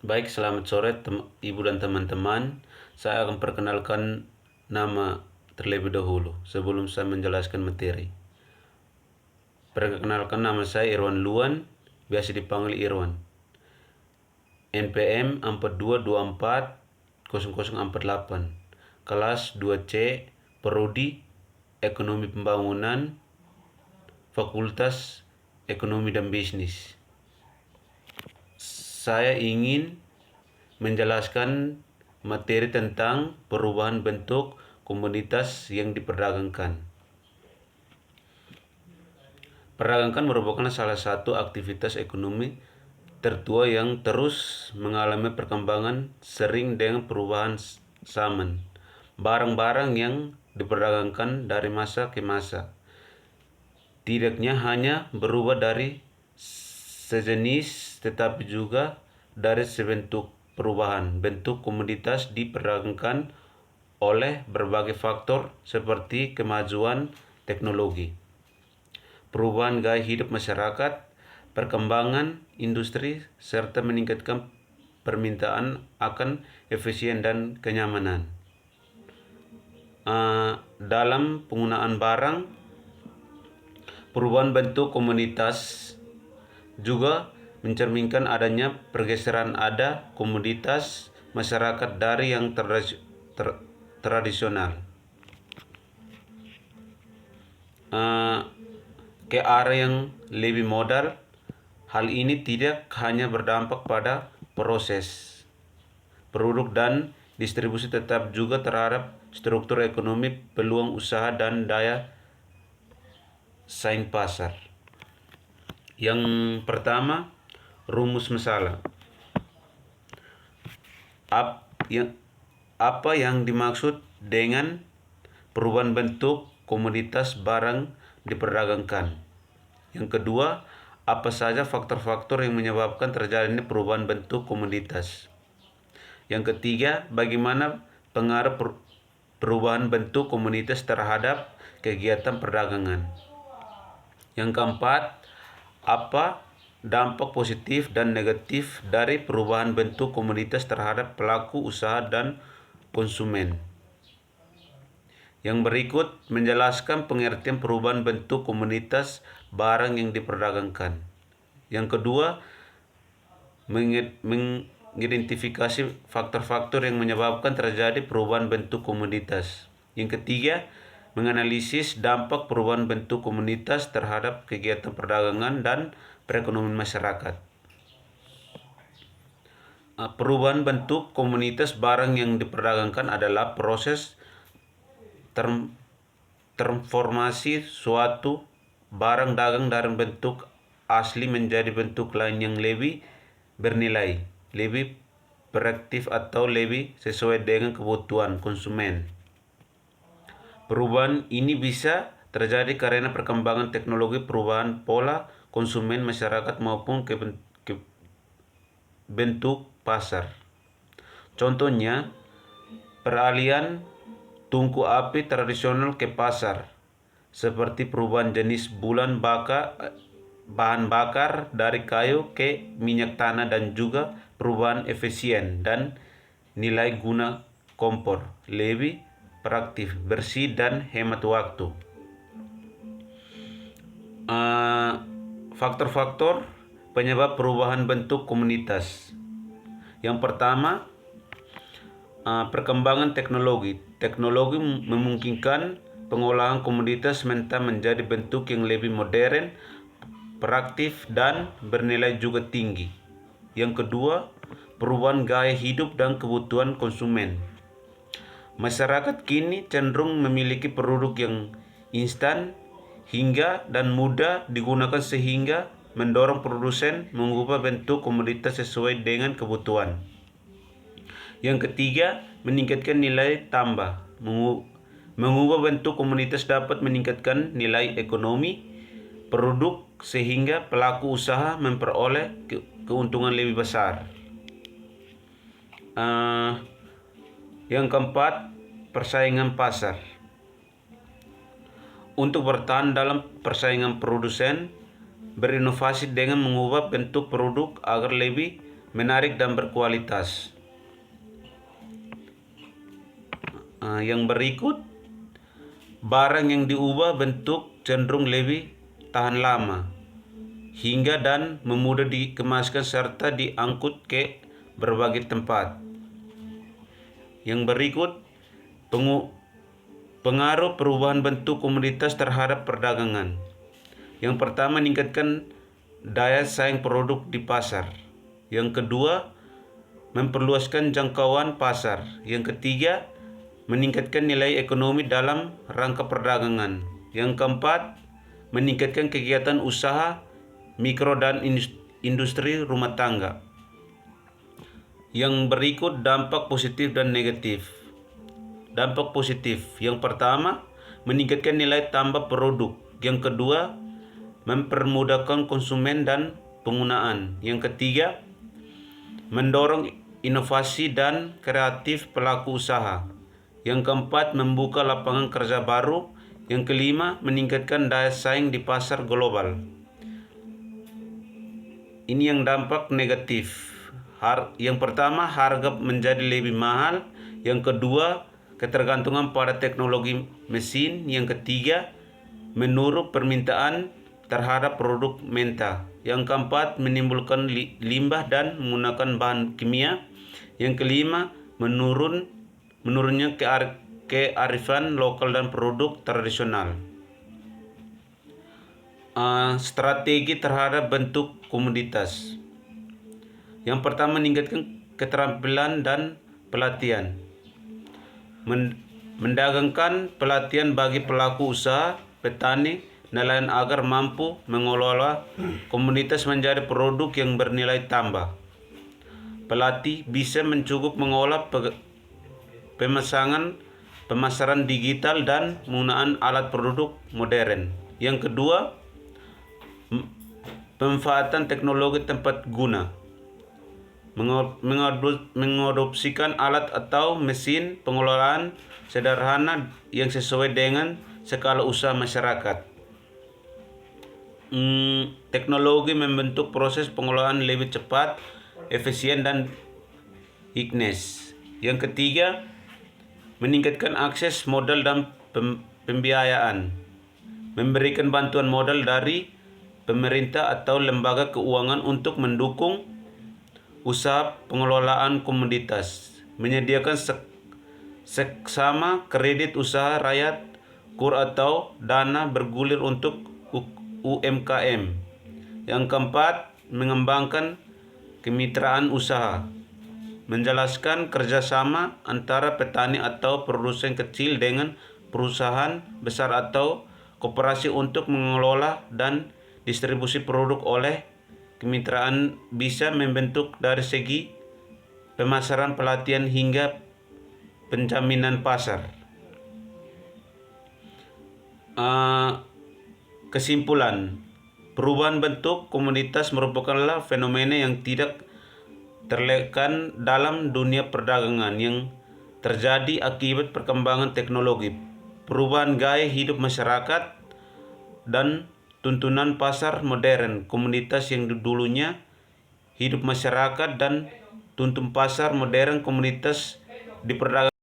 Baik, selamat sore Ibu dan teman-teman. Saya akan perkenalkan nama terlebih dahulu sebelum saya menjelaskan materi. Perkenalkan, nama saya Irwan Luan, biasa dipanggil Irwan. NPM 42240048. Kelas 2C, Prodi Ekonomi Pembangunan, Fakultas Ekonomi dan Bisnis. Saya ingin menjelaskan materi tentang perubahan bentuk komoditas yang diperdagangkan. Perdagangan merupakan salah satu aktivitas ekonomi tertua yang terus mengalami perkembangan sering dengan perubahan zaman. Barang-barang yang diperdagangkan dari masa ke masa tidaknya hanya berubah dari sejenis, tetapi juga dari sebentuk. Perubahan bentuk komoditas diperdagangkan oleh berbagai faktor seperti kemajuan teknologi, perubahan gaya hidup masyarakat, perkembangan industri, serta meningkatkan permintaan akan efisien dan kenyamanan. Dalam penggunaan barang, perubahan bentuk komoditas juga mencerminkan adanya pergeseran komoditas masyarakat dari yang tradisional ke arah yang lebih modal. Hal ini tidak hanya berdampak pada proses produk dan distribusi, tetap juga terhadap struktur ekonomi, peluang usaha, dan daya saing pasar. Yang pertama, rumus masalah. Apa yang dimaksud dengan perubahan bentuk komoditas barang diperdagangkan? Yang kedua, apa saja faktor-faktor yang menyebabkan terjadinya perubahan bentuk komoditas? Yang ketiga, bagaimana pengaruh perubahan bentuk komoditas terhadap kegiatan perdagangan? Yang keempat, apa dampak positif dan negatif dari perubahan bentuk komoditas terhadap pelaku usaha dan konsumen? Yang berikut menjelaskan pengertian perubahan bentuk komoditas barang yang diperdagangkan. Yang kedua, mengidentifikasi faktor-faktor yang menyebabkan terjadi perubahan bentuk komoditas. Yang ketiga, menganalisis dampak perubahan bentuk komoditas terhadap kegiatan perdagangan dan perekonomian masyarakat. Perubahan bentuk komoditas barang yang diperdagangkan adalah proses transformasi suatu barang dagang dari bentuk asli menjadi bentuk lain yang lebih bernilai, lebih praktis, atau lebih sesuai dengan kebutuhan konsumen. Perubahan ini bisa terjadi karena perkembangan teknologi, perubahan pola konsumen masyarakat, maupun ke bentuk pasar. Contohnya, peralihan tungku api tradisional ke pasar, seperti perubahan jenis bahan bakar dari kayu ke minyak tanah, dan juga perubahan efisien dan nilai guna kompor, lebih praktis, bersih, dan hemat waktu. Faktor-faktor penyebab perubahan bentuk komoditas. Yang pertama, perkembangan teknologi. Teknologi memungkinkan pengolahan komoditas mentah menjadi bentuk yang lebih modern, praktis, dan bernilai juga tinggi. Yang kedua, perubahan gaya hidup dan kebutuhan konsumen. Masyarakat kini cenderung memiliki produk yang instan hingga dan mudah digunakan, sehingga mendorong produsen mengubah bentuk komoditas sesuai dengan kebutuhan. Yang ketiga, meningkatkan nilai tambah. Mengubah bentuk komoditas dapat meningkatkan nilai ekonomi produk, sehingga pelaku usaha memperoleh keuntungan lebih besar. Yang keempat, persaingan pasar. Untuk bertahan dalam persaingan, produsen berinovasi dengan mengubah bentuk produk agar lebih menarik dan berkualitas. Yang berikut, barang yang diubah bentuk cenderung lebih tahan lama, hingga dan memudah dikemaskan serta diangkut ke berbagai tempat. Yang berikut, pengaruh perubahan bentuk komoditas terhadap perdagangan. Yang pertama, meningkatkan daya saing produk di pasar. Yang kedua, memperluaskan jangkauan pasar. Yang ketiga, meningkatkan nilai ekonomi dalam rangka perdagangan. Yang keempat, meningkatkan kegiatan usaha mikro dan industri rumah tangga. Yang berikut, dampak positif dan negatif. Dampak positif. Yang pertama, meningkatkan nilai tambah produk. Yang kedua, mempermudahkan konsumen dan penggunaan. Yang ketiga, mendorong inovasi dan kreatif pelaku usaha. Yang keempat, membuka lapangan kerja baru. Yang kelima, meningkatkan daya saing di pasar global. Ini yang dampak negatif. Yang pertama, harga menjadi lebih mahal. Yang kedua, ketergantungan pada teknologi mesin. Yang ketiga, menurun permintaan terhadap produk mentah. Yang keempat, menimbulkan limbah dan menggunakan bahan kimia. Yang kelima, menurunnya kearifan lokal dan produk tradisional. Strategi terhadap bentuk komoditas. Yang pertama, meningkatkan keterampilan dan pelatihan. Mendagangkan pelatihan bagi pelaku usaha, petani, nelayan agar mampu mengelola komoditas menjadi produk yang bernilai tambah. Pelatih bisa mencukup mengolah pemasaran digital dan penggunaan alat produk modern. Yang kedua, pemanfaatan teknologi tempat guna. Mengadopsikan alat atau mesin pengelolaan sederhana yang sesuai dengan skala usaha masyarakat. Teknologi membentuk proses pengelolaan lebih cepat, efisien, dan higienis. Yang ketiga, meningkatkan akses modal dan pembiayaan. Memberikan bantuan modal dari pemerintah atau lembaga keuangan untuk mendukung usaha pengelolaan komoditas. Menyediakan seksama kredit usaha rakyat, KUR atau dana bergulir untuk UMKM. Yang keempat, mengembangkan kemitraan usaha. Menjelaskan kerjasama antara petani atau produsen kecil dengan perusahaan besar atau koperasi untuk mengelola dan distribusi produk. Oleh kemitraan bisa membentuk dari segi pemasaran, pelatihan, hingga penjaminan pasar. Kesimpulan, perubahan bentuk komoditas merupakanlah fenomena yang tidak terelakkan dalam dunia perdagangan yang terjadi akibat perkembangan teknologi, perubahan gaya hidup masyarakat, dan tuntunan pasar modern. Komoditas yang dulunya hidup masyarakat dan tuntun pasar modern komoditas di perdagangan